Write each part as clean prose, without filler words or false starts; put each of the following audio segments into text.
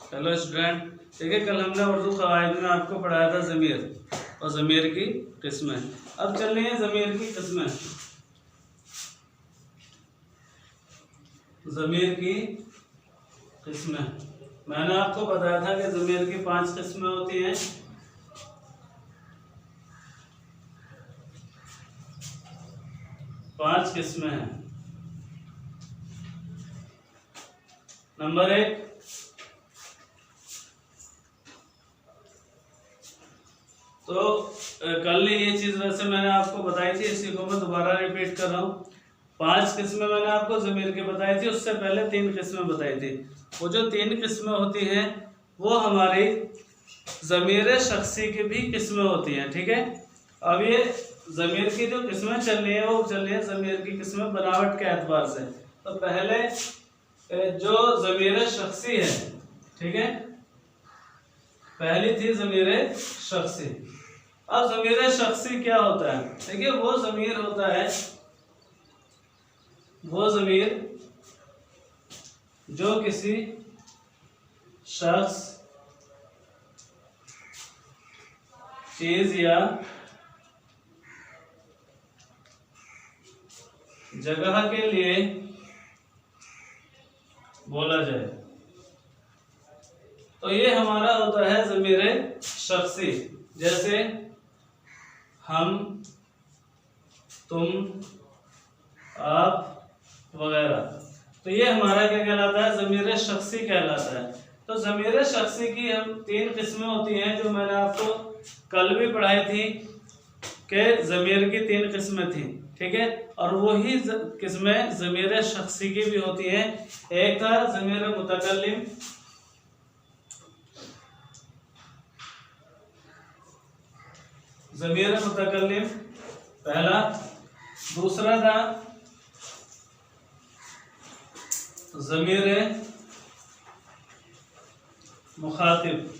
Hello student, देखिए कल हमने उर्दू कवायद में आपको पढ़ाया था ज़मीर और ज़मीर की किस्में। अब चल रही हैं ज़मीर की किस्में। ज़मीर की किस्में मैंने आपको बताया था कि ज़मीर की 5 किस्में होती हैं। पांच किस्में हैं। नंबर 1, तो कल ये चीज़ वैसे मैंने आपको बताई थी, इसी को मैं दोबारा रिपीट कर रहा हूँ। 5 किस्में मैंने आपको ज़मीर की बताई थी, उससे पहले 3 किस्में बताई थी। वो जो 3 किस्में होती हैं वो हमारी ज़मीर शख्सी की भी किस्में होती हैं। ठीक है, अब ये ज़मीर की जो किस्में चल रही है वो चल रही है ज़मीर की किस्में बनावट के एतबार से। तो पहले जो ज़मीर शख्सी है, ठीक है, पहली थी ज़मीर शख्सी। अब ज़मीर शख्सी क्या होता है? देखिए वो ज़मीर होता है, वो ज़मीर जो किसी शख्स, चीज या जगह के लिए बोला जाए, तो ये हमारा होता है ज़मीर शख्सी। जैसे हम, तुम, आप वगैरह, तो ये हमारा क्या कहलाता है? ज़मीर शख्सी कहलाता है। तो ज़मीर शख्सी की हम 3 किस्में होती हैं, जो मैंने आपको कल भी पढ़ाई थी कि ज़मीर की 3 किस्में थी। ठीक है, और वही किस्में ज़मीर शख्सी की भी होती हैं। एक था ज़मीर मुतकल्लिम, ज़मीर मुतकल्लिम पहला। दूसरा था ज़मीर मुखातिब।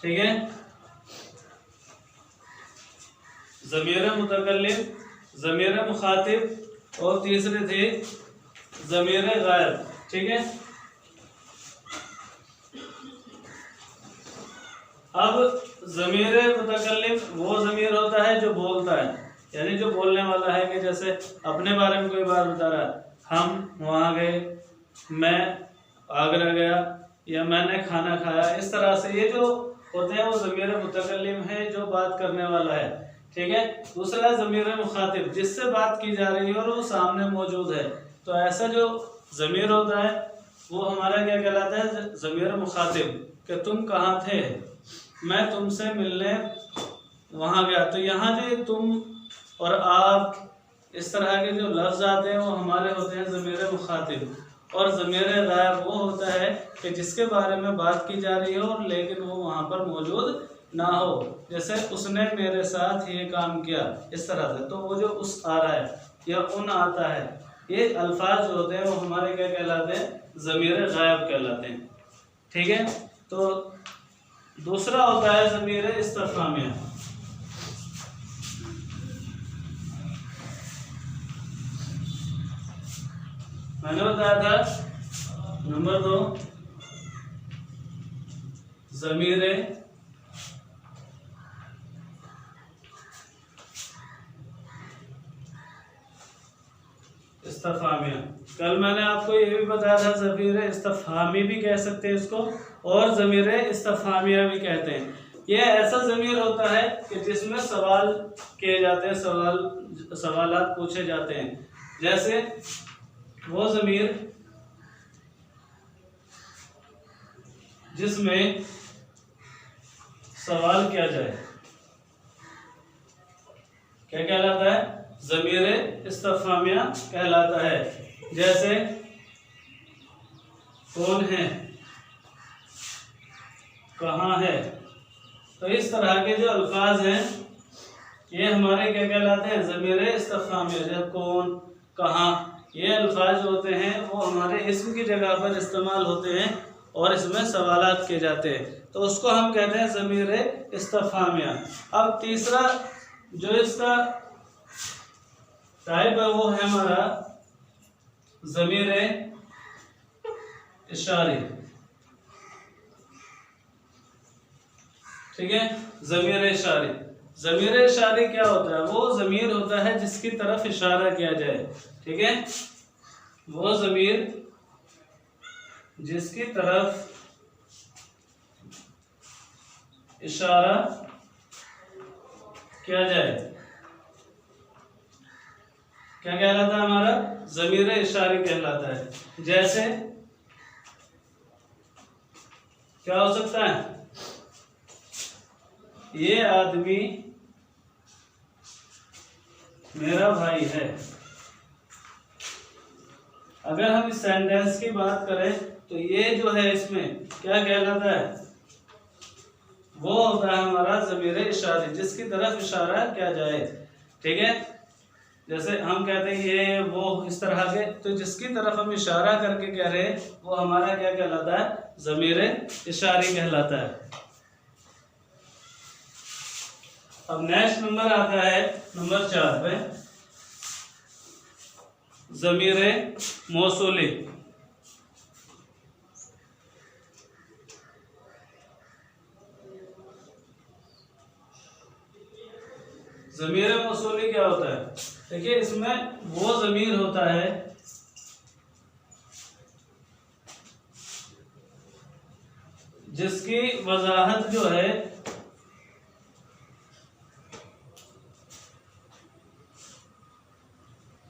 ठीक है, ज़मीर मुतकल्लिम, ज़मीर मुखातिब, और तीसरी थी ज़मीर गायब। ठीक है, अब ज़मीर मुतकल्लिम वो ज़मीर होता है जो बोलता है, यानी जो बोलने वाला है, कि जैसे अपने बारे में कोई बात बता रहा है, हम वहाँ गए, मैं आगरा गया, या मैंने खाना खाया, इस तरह से ये जो होते हैं वो ज़मीर मुतकल्लिम है, जो बात करने वाला है। ठीक है, दूसरा ज़मीर मुखातिब, जिससे बात की जा रही है और वो सामने मौजूद है। तो ऐसा जो ज़मीर होता है वो हमारा क्या कहलाता है? ज़मीर मुखातिब। कि तुम कहाँ थे? मैं तुमसे मिलने वहाँ गया। तो यहाँ जो तुम और आप, इस तरह के जो लफ्ज़ आते हैं वो हमारे होते हैं ज़मीर मुखातिब। और ज़मीर गायब वो होता है कि जिसके बारे में बात की जा रही हो और लेकिन वो वहाँ पर मौजूद ना हो। जैसे उसने मेरे साथ ये काम किया, इस तरह से। तो वो जो उस आ रहा है या उन आता है, ये अल्फाज जो होते हैं वो हमारे क्या कहलाते हैं? ज़मीर गायब कहलाते हैं। ठीक है, तो दूसरा होता है ज़मीर इस्तिफ़हामिया। मैंने बताया था नंबर 2 ज़मीर इस्तिफ़हामिया। कल मैंने आपको ये भी बताया था ज़मीर इस्तिफ़हामी भी कह सकते हैं इसको, और ज़मीर इस्तिफ़हामिया भी कहते हैं। ये ऐसा ज़मीर होता है कि जिसमें सवाल किए जाते हैं, सवालात पूछे जाते हैं। जैसे वो ज़मीर जिसमें सवाल किया जाए क्या कहलाता है? ज़मीर इस्तिफ़हामिया कहलाता है। जैसे कौन है, कहाँ है। तो इस तरह के जो अल्फाज हैं ये हमारे क्या कहलाते हैं? ज़मीर इस्तिफ़हामिया। जब कौन, कहाँ, ये अल्फाज होते हैं वो हमारे इस्म की जगह पर इस्तेमाल होते हैं और इसमें सवालात किए जाते हैं, तो उसको हम कहते हैं ज़मीर इस्तिफ़हामिया। अब तीसरा जो इसका टाइप है वो है हमारा ज़मीर इशारी, ठीक है। ज़मीर इशारी, ज़मीर इशारी क्या होता है? वो ज़मीर होता है जिसकी तरफ इशारा किया जाए, ठीक है। वो ज़मीर जिसकी तरफ इशारा किया जाए क्या कहलाता है? हमारा ज़मीर इशारी कहलाता है। जैसे क्या हो सकता है? ये आदमी मेरा भाई है। अगर हम इस सेंटेंस की बात करें तो ये जो है इसमें क्या कहलाता है? वो होता है हमारा ज़मीर इशारी जिसकी तरफ इशारा किया जाए, ठीक है। जैसे हम कहते हैं ये वो इस तरह के, तो जिसकी तरफ हम इशारा करके कह रहे हैं वो हमारा क्या कहलाता है? ज़मीर इशारी कहलाता है। अब नेक्स्ट नंबर आता है नंबर 4 पे, ज़मीर मौसूली। ज़मीर मौसूली क्या होता है? देखिए इसमें वो ज़मीर होता है जिसकी वजाहत जो है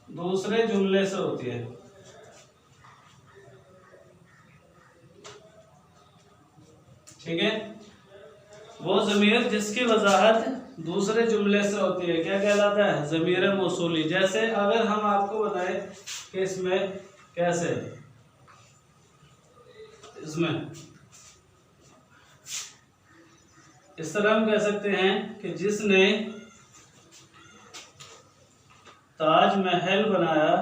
दूसरे जुमले से होती है, ठीक है। वो ज़मीर जिसकी वजाहत दूसरे जुमले से होती है क्या कहलाता है? ज़मीर मौसूली। जैसे अगर हम आपको बताएं कि इसमें कैसे, इसमें इस तरह हम कह सकते हैं कि जिसने ताजमहल बनाया।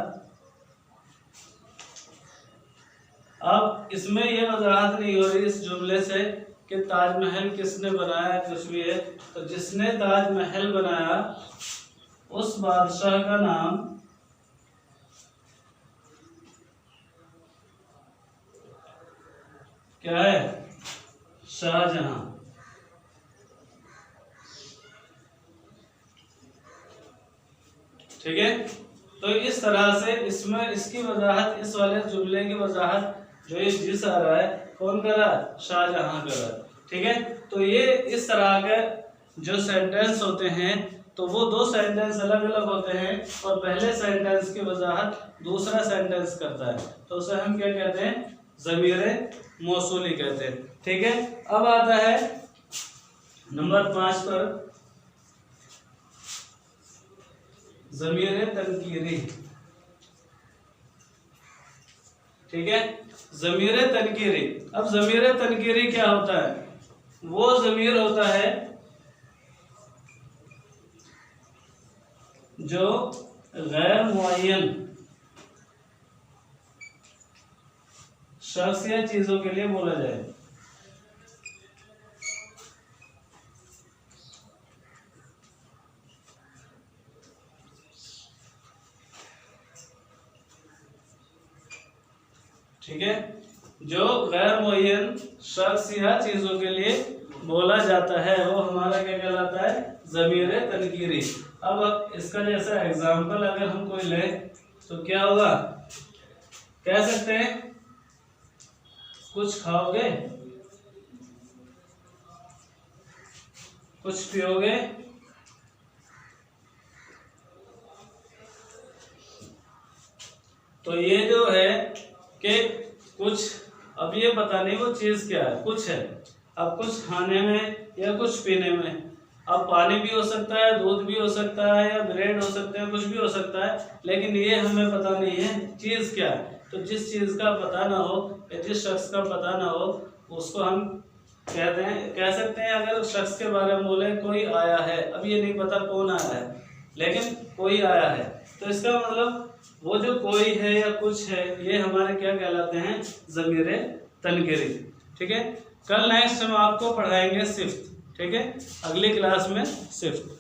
अब इसमें यह वजाहत नहीं हो रही इस जुमले से कि ताजमहल किसने बनाया, कुछ भी है। तो जिसने ताजमहल बनाया उस बादशाह का नाम क्या है? शाहजहां, ठीक है। तो इस तरह से इसमें इसकी वजाहत, इस वाले जुमले की वजाहत जो ये जिस आ रहा है कौन कर रहा है? शाहजहां कर रहा है, ठीक है। तो ये इस तरह के जो सेंटेंस होते हैं तो वो दो सेंटेंस अलग अलग होते हैं और पहले सेंटेंस की वजाहत दूसरा सेंटेंस करता है, तो उसे हम क्या कहते हैं? ज़मीर मौसूली कहते हैं, ठीक है। अब आता है नंबर 5 पर ज़मीर तनकीरी, ठीक है। ज़मीर तनकीरी, अब ज़मीर तनकीरी क्या होता है? वो ज़मीर होता है जो गैर मुअय्यन शख्स या चीजों के लिए बोला जाए, ठीक है। जो गैर मुअय्यन शख्स या चीजों के लिए बोला जाता है वो हमारा क्या कहलाता है? ज़मीर तनकीरी। अब इसका जैसा एग्जाम्पल अगर हम कोई ले तो क्या होगा? कह सकते हैं कुछ खाओगे, कुछ पियोगे, तो ये जो है कि कुछ, अब ये पता नहीं वो चीज क्या है, कुछ है। अब कुछ खाने में या कुछ पीने में, अब पानी भी हो सकता है, दूध भी हो सकता है, या ब्रेड हो सकता है, कुछ भी हो सकता है, लेकिन ये हमें पता नहीं है चीज क्या है। तो जिस चीज का पता ना हो या जिस शख्स का पता ना हो उसको हम कहते हैं, कह सकते हैं। अगर शख्स के बारे में बोले कोई आया है, अब ये नहीं पता कौन आया है, लेकिन कोई आया है, तो इसका मतलब वो जो कोई है या कुछ है ये हमारे क्या कहलाते हैं? ज़मीर तनकीरी, ठीक है। कल नेक्स्ट हम आपको पढ़ाएंगे सिफ्त, ठीक है, अगली क्लास में सिफ्त।